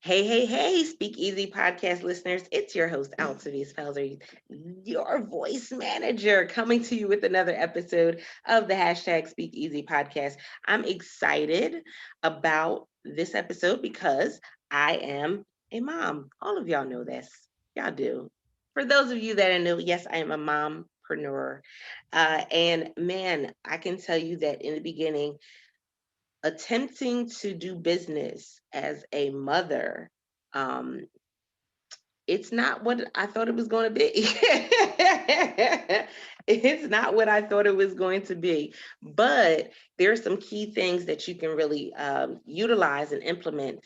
Hey, hey, hey, SpeakEasy Podcast listeners. It's your host, Altovise, your voice manager, coming to you with another episode of the hashtag SpeakEasy Podcast. I'm excited about this episode because I am a mom. All of y'all know this. Y'all do. For those of you that are new, yes, I am a mompreneur. And man, I can tell you that in the beginning, attempting to do business as a mother, um, it's not what I thought it was going to be. It's not what I thought it was going to be. But there are some key things that you can really utilize and implement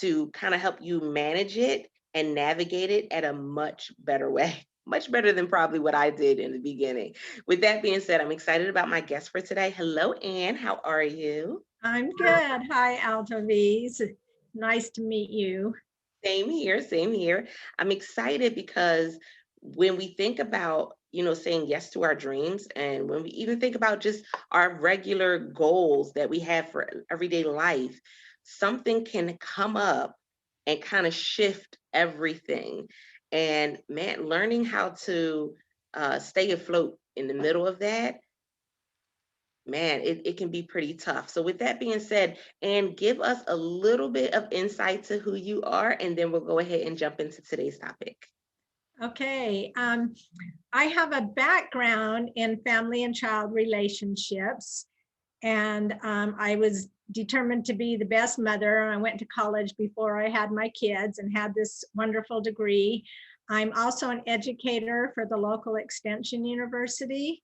to kind of help you manage it and navigate it at a much better way. Much better than probably what I did in the beginning. With that being said, I'm excited about my guest for today. Hello, Anne. How are you? I'm good. Hi, Altovise. Nice to meet you. Same here, same here. I'm excited because when we think about, saying yes to our dreams, and when we even think about just our regular goals that we have for everyday life, something can come up and kind of shift everything. And man, learning how to stay afloat in the middle of that, man, it can be pretty tough. So with that being said, and give us a little bit of insight to who you are, and then we'll go ahead and jump into today's topic. Okay. I have a background in family and child relationships, and I was determined to be the best mother. I went to college before I had my kids and had this wonderful degree. I'm also an educator for the local extension university.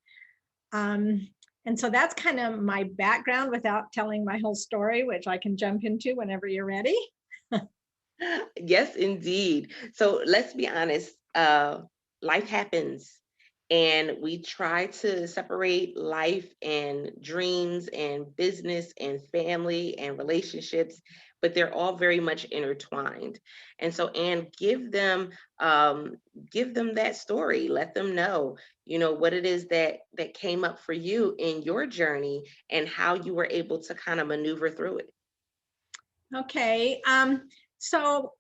Um, and so that's kind of my background without telling my whole story, which I can jump into whenever you're ready. Yes, indeed. So let's be honest. Life happens, and we try to separate life and dreams and business and family and relationships, but they're all very much intertwined. And so, Anne, give them that story. Let them know, what it is that came up for you in your journey and how you were able to kind of maneuver through it. Okay. So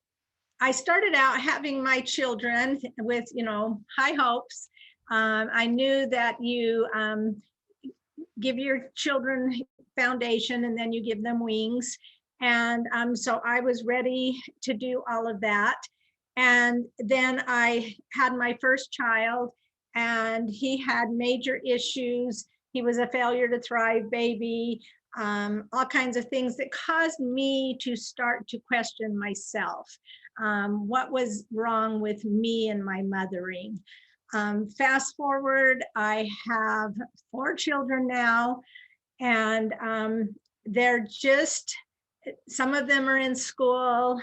I started out having my children with, high hopes. I knew that you give your children foundation and then you give them wings. And so I was ready to do all of that. And then I had my first child, and he had major issues. He was a failure to thrive baby, all kinds of things that caused me to start to question myself. What was wrong with me and my mothering? Fast forward, I have 4 children now, and they're just, some of them are in school.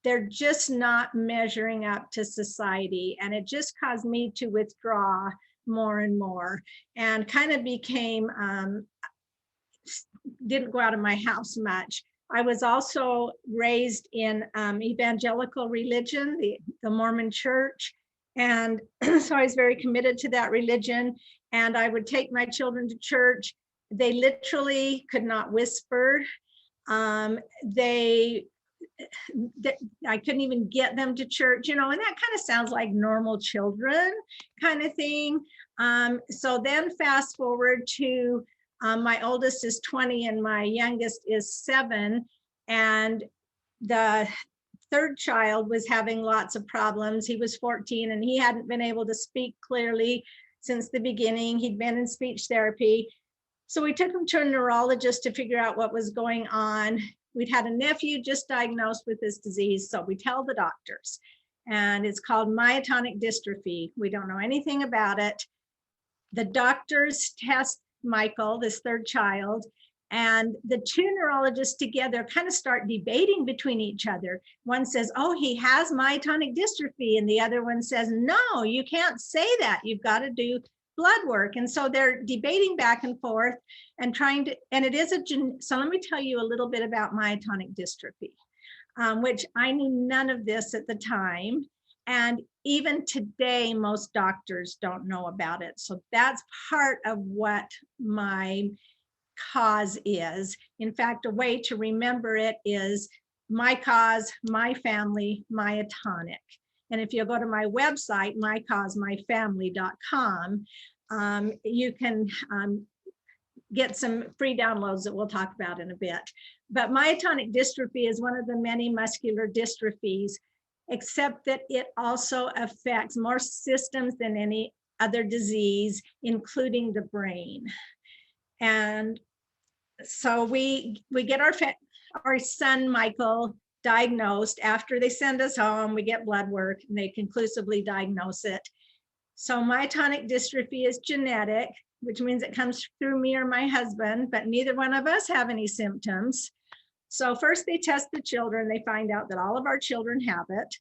They're just not measuring up to society. And it just caused me to withdraw more and more, and kind of became, didn't go out of my house much. I was also raised in evangelical religion, the Mormon church. And so I was very committed to that religion. And I would take my children to church. They literally could not whisper. They I couldn't even get them to church, and that kind of sounds like normal children kind of thing. So then fast forward to my oldest is 20 and my youngest is 7. And the third child was having lots of problems. He was 14 and he hadn't been able to speak clearly since the beginning. He'd been in speech therapy. So we took him to a neurologist to figure out what was going on. We'd had a nephew just diagnosed with this disease, so we tell the doctors. And it's called myotonic dystrophy. We don't know anything about it. The doctors test Michael, this third child, and the 2 neurologists together kind of start debating between each other. One says, oh, he has myotonic dystrophy. And the other one says, no, you can't say that. You've got to do blood work. And so they're debating back and forth and trying to, and it is so let me tell you a little bit about myotonic dystrophy, which I knew none of this at the time. And even today, most doctors don't know about it. So that's part of what my cause is. In fact, a way to remember it is My Cause, My Family, Myotonic. And if you go to my website, mycausemyfamily.com, you can get some free downloads that we'll talk about in a bit. But myotonic dystrophy is one of the many muscular dystrophies, except that it also affects more systems than any other disease, including the brain. And so we get our son Michael diagnosed. After they send us home, we get blood work and they conclusively diagnose it. So myotonic dystrophy is genetic, which means it comes through me or my husband, but neither one of us have any symptoms. So first they test the children, they find out that all of our children have it.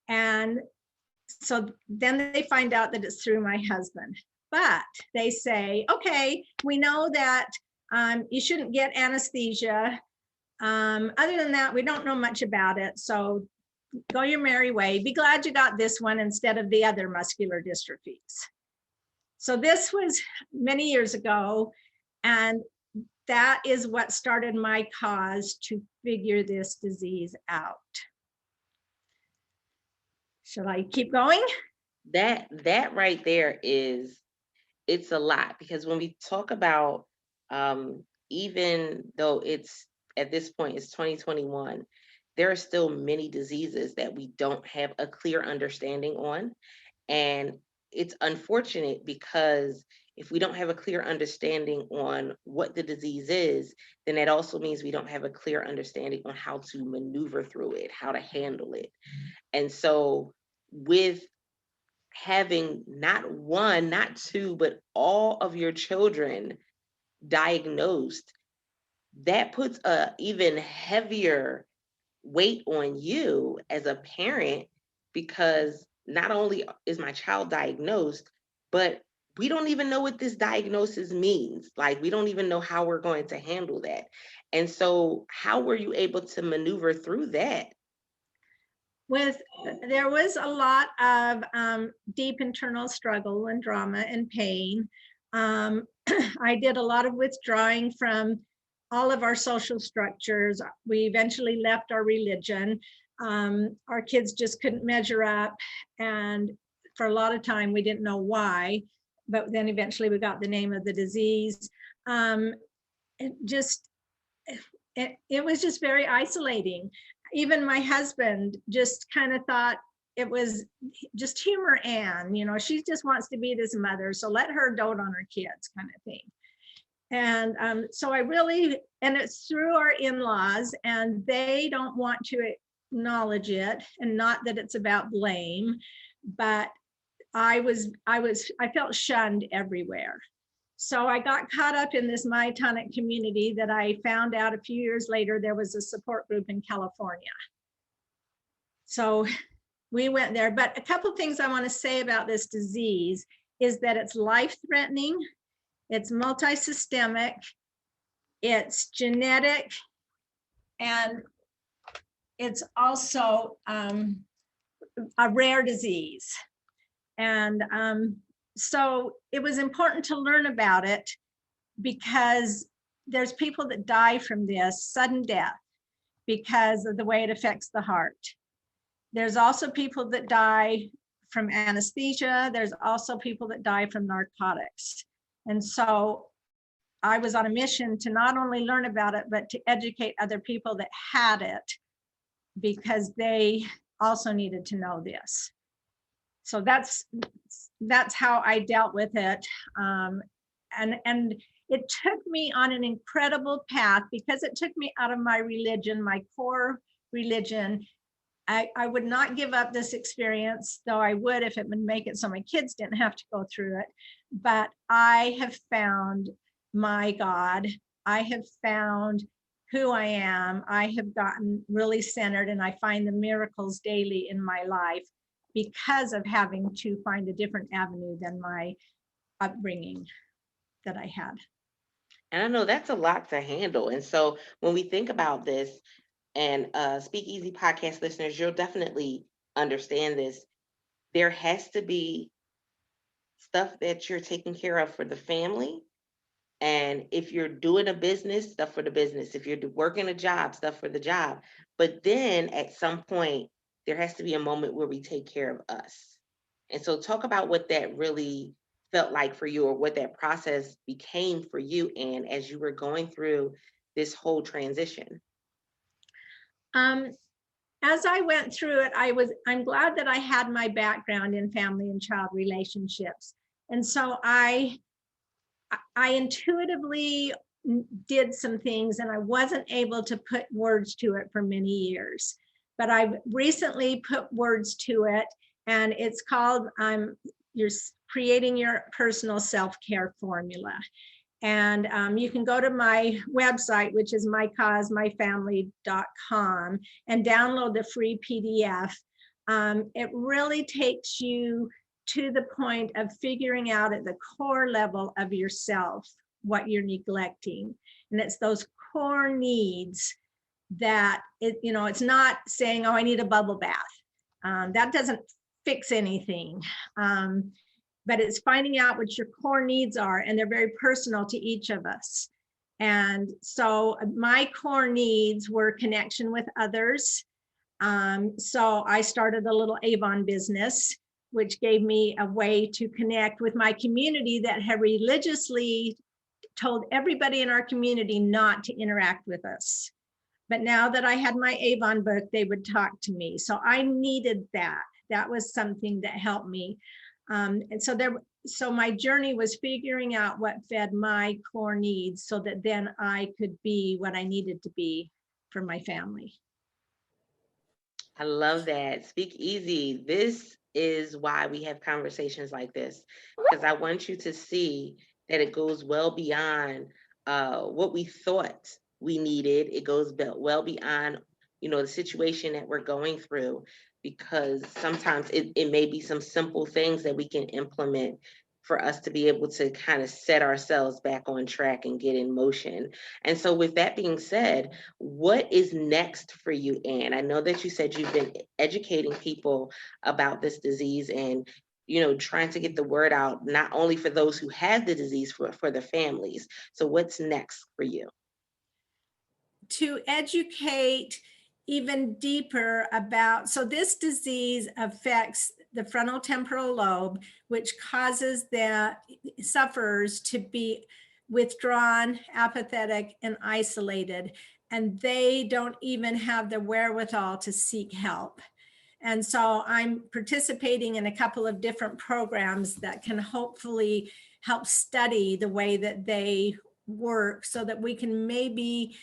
And so then they find out that it's through my husband. But they say, okay, we know that you shouldn't get anesthesia. Other than that, we don't know much about it. So go your merry way. Be glad you got this one instead of the other muscular dystrophies. So this was many years ago, and that is what started my cause to figure this disease out. Shall I keep going? That right there it's a lot, because when we talk about, even though it's at this point it's 2021, there are still many diseases that we don't have a clear understanding on. And it's unfortunate because if we don't have a clear understanding on what the disease is, then that also means we don't have a clear understanding on how to maneuver through it, how to handle it. And so with having not one, not two, but all of your children diagnosed, that puts a even heavier weight on you as a parent, because not only is my child diagnosed, but we don't even know what this diagnosis means. Like, we don't even know how we're going to handle that. And so how were you able to maneuver through that? There was a lot of deep internal struggle and drama and pain. I did a lot of withdrawing from all of our social structures. We eventually left our religion. Our kids just couldn't measure up. And for a lot of time, we didn't know why, but then eventually we got the name of the disease. It was just very isolating. Even my husband just kind of thought it was just humor Ann, she just wants to be this mother, so let her dote on her kids kind of thing. And so and it's through our in-laws, and they don't want to acknowledge it, and not that it's about blame, but I felt shunned everywhere. So I got caught up in this myotonic community that I found out a few years later there was a support group in California. So we went there. But a couple of things I want to say about this disease is that it's life-threatening, it's multi-systemic, it's genetic, and it's also a rare disease. And so it was important to learn about it, because there's people that die from this, sudden death, because of the way it affects the heart. There's also people that die from anesthesia. There's also people that die from narcotics. And so I was on a mission to not only learn about it, but to educate other people that had it, because they also needed to know this. So that's how I dealt with it. And it took me on an incredible path, because it took me out of my religion, my core religion. I would not give up this experience, though I would if it would make it so my kids didn't have to go through it. But I have found my God. I have found who I am. I have gotten really centered, and I find the miracles daily in my life because of having to find a different avenue than my upbringing that I had. And I know that's a lot to handle. And so when we think about this, and SpeakEasy Podcast listeners, you'll definitely understand this. There has to be stuff that you're taking care of for the family, And if you're doing a business, stuff for the business. If you're working a job, stuff for the job. But then at some point, there has to be a moment where we take care of us. And so talk about what that really felt like for you, or what that process became for you, and as you were going through this whole transition. As I went through it, I'm glad that I had my background in family and child relationships. And so I intuitively did some things, and I wasn't able to put words to it for many years. But I've recently put words to it, and it's called you're creating your personal self-care formula. And you can go to my website, which is mycausemyfamily.com, and download the free PDF. It really takes you to the point of figuring out at the core level of yourself what you're neglecting. And it's those core needs that it's not saying, oh, I need a bubble bath. That doesn't fix anything. But it's finding out what your core needs are, and they're very personal to each of us. And so my core needs were connection with others. So I started a little Avon business, which gave me a way to connect with my community that had religiously told everybody in our community not to interact with us. But now that I had my Avon book, they would talk to me. So I needed that. That was something that helped me. And so my journey was figuring out what fed my core needs, so that then I could be what I needed to be for my family. I love that. Speak easy. This is why we have conversations like this, because I want you to see that it goes well beyond what we thought we needed. It goes well beyond, the situation that we're going through, because sometimes it may be some simple things that we can implement for us to be able to kind of set ourselves back on track and get in motion. And so with that being said, what is next for you, Anne? I know that you said you've been educating people about this disease, and trying to get the word out, not only for those who have the disease, for the families. So what's next for you? To educate even deeper about, so this disease affects the frontal temporal lobe, which causes the sufferers to be withdrawn, apathetic, and isolated, and they don't even have the wherewithal to seek help. And so I'm participating in a couple of different programs that can hopefully help study the way that they work, so that we can maybe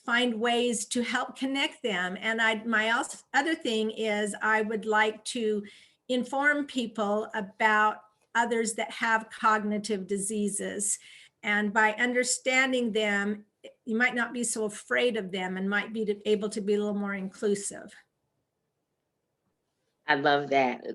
find ways to help connect them. And my other thing is, I would like to inform people about others that have cognitive diseases. And by understanding them, you might not be so afraid of them, and might be able to be a little more inclusive. I love that.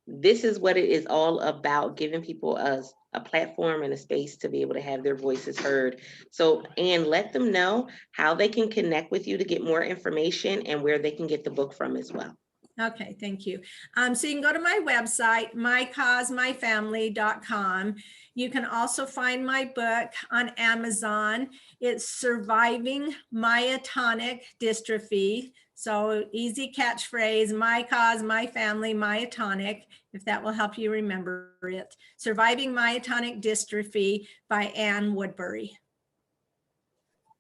This is what it is all about, giving people a platform and a space to be able to have their voices heard. So, Anne, let them know how they can connect with you to get more information, and where they can get the book from as well. Okay, thank you. So you can go to my website, mycausemyfamily.com. You can also find my book on Amazon. It's Surviving Myotonic Dystrophy. So easy catchphrase, my cause, my family, myotonic, if that will help you remember it. Surviving Myotonic Dystrophy by Ann Woodbury.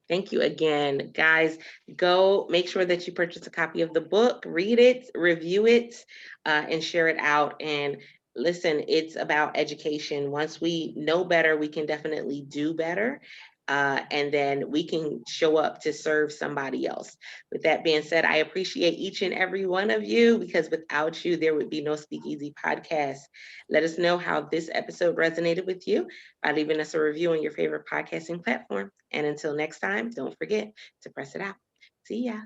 Thank you again, guys. Go make sure that you purchase a copy of the book, read it, review it, and share it out. And listen, it's about education. Once we know better, we can definitely do better. And then we can show up to serve somebody else. With that being said, I appreciate each and every one of you, because without you, there would be no SpeakEasy Podcast. Let us know how this episode resonated with you by leaving us a review on your favorite podcasting platform. And until next time, don't forget to press it out. See ya.